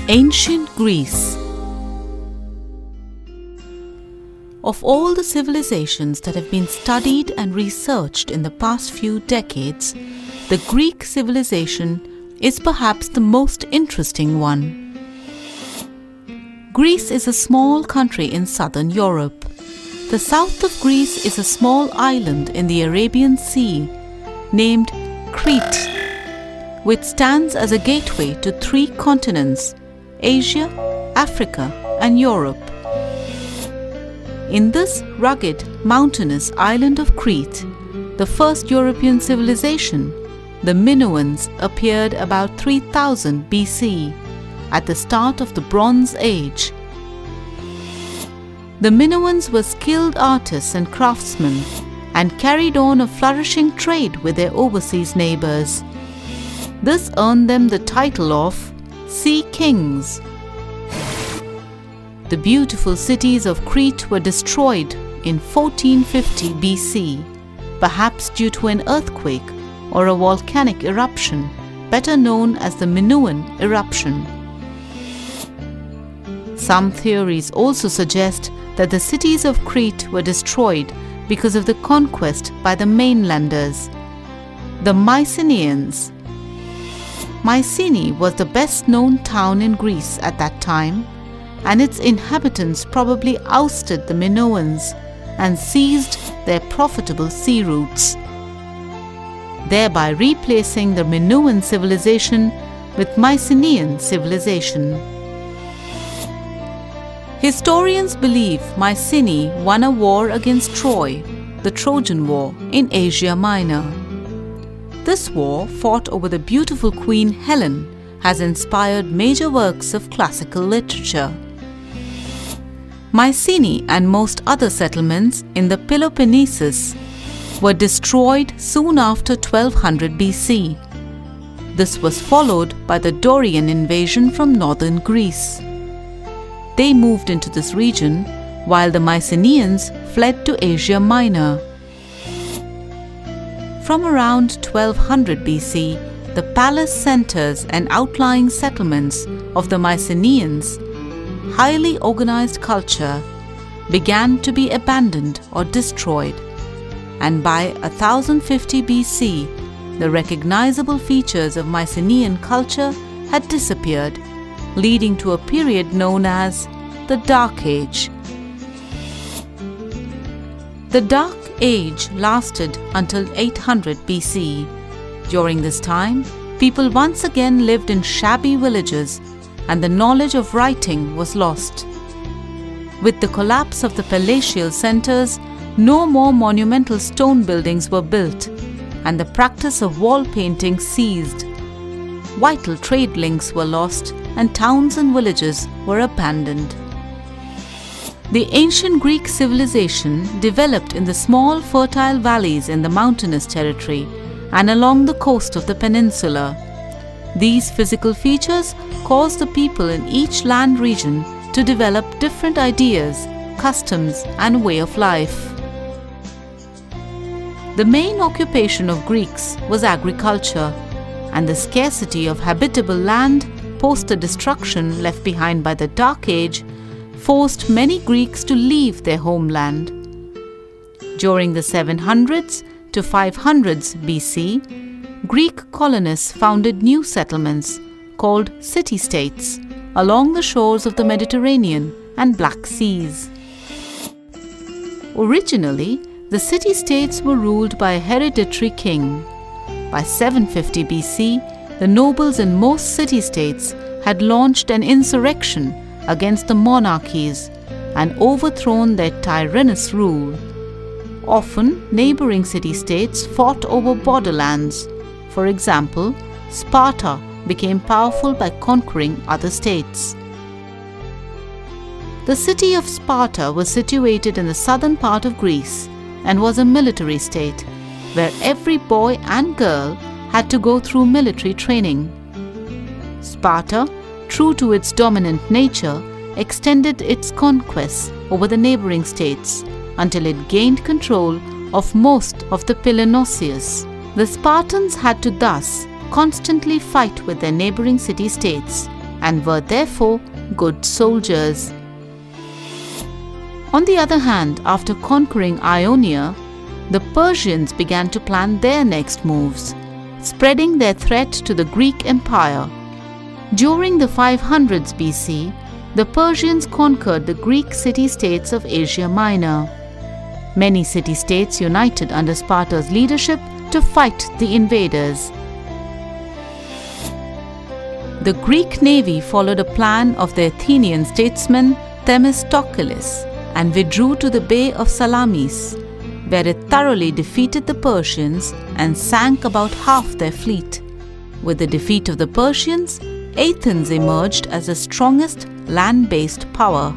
Ancient Greece. Of all the civilizations that have been studied and researched in the past few decades, the Greek civilization is perhaps the most interesting one. Greece is a small country in southern Europe. The south of Greece is a small island in the Arabian Sea named Crete, which stands as a gateway to three continents: Asia, Africa, and Europe. In this rugged, mountainous island of Crete, the first European civilization, the Minoans, appeared about 3000 BC, at the start of the Bronze Age. The Minoans were skilled artists and craftsmen and carried on a flourishing trade with their overseas neighbors. This earned them the title of Sea Kings. The beautiful cities of Crete were destroyed in 1450 BC, perhaps due to an earthquake or a volcanic eruption, better known as the Minoan eruption. Some theories also suggest that the cities of Crete were destroyed because of the conquest by the mainlanders, the Mycenaeans. Mycenae was the best-known town in Greece at that time, and its inhabitants probably ousted the Minoans and seized their profitable sea routes, thereby replacing the Minoan civilization with Mycenaean civilization. Historians believe Mycenae won a war against Troy, the Trojan War, in Asia Minor. This war, fought over the beautiful Queen Helen, has inspired major works of classical literature. Mycenae and most other settlements in the Peloponnesus were destroyed soon after 1200 BC. This was followed by the Dorian invasion from northern Greece. They moved into this region while the Mycenaeans fled to Asia Minor. From around 1200 BC, the palace centers and outlying settlements of the Mycenaeans, highly organized culture, began to be abandoned or destroyed, and by 1050 BC, the recognizable features of Mycenaean culture had disappeared, leading to a period known as the Dark Age. The Dark Age lasted until 800 BC. During this time, people once again lived in shabby villages, and the knowledge of writing was lost. With the collapse of the palatial centers, no more monumental stone buildings were built, and the practice of wall painting ceased. Vital trade links were lost, and towns and villages were abandoned. The ancient Greek civilization developed in the small fertile valleys in the mountainous territory and along the coast of the peninsula. These physical features caused the people in each land region to develop different ideas, customs, and way of life. The main occupation of Greeks was agriculture, and the scarcity of habitable land post the destruction left behind by the Dark Age forced many Greeks to leave their homeland. During the 700s to 500s BC, Greek colonists founded new settlements called city-states along the shores of the Mediterranean and Black Seas. Originally, the city-states were ruled by a hereditary king. By 750 BC, the nobles in most city-states had launched an insurrection against the monarchies and overthrown their tyrannous rule. Often, neighboring city-states fought over borderlands. For example, Sparta became powerful by conquering other states. The city of Sparta was situated in the southern part of Greece and was a military state, where every boy and girl had to go through military training. Sparta, true to its dominant nature, extended its conquests over the neighboring states until it gained control of most of the Peloponnesus. The Spartans had to thus constantly fight with their neighboring city-states and were therefore good soldiers. On the other hand, after conquering Ionia, the Persians began to plan their next moves, spreading their threat to the Greek Empire. During the 500s BC, the Persians conquered the Greek city-states of Asia Minor. Many city-states united under Sparta's leadership to fight the invaders. The Greek navy followed a plan of the Athenian statesman Themistocles and withdrew to the Bay of Salamis, where it thoroughly defeated the Persians and sank about half their fleet. With the defeat of the Persians, Athens emerged as the strongest land-based power.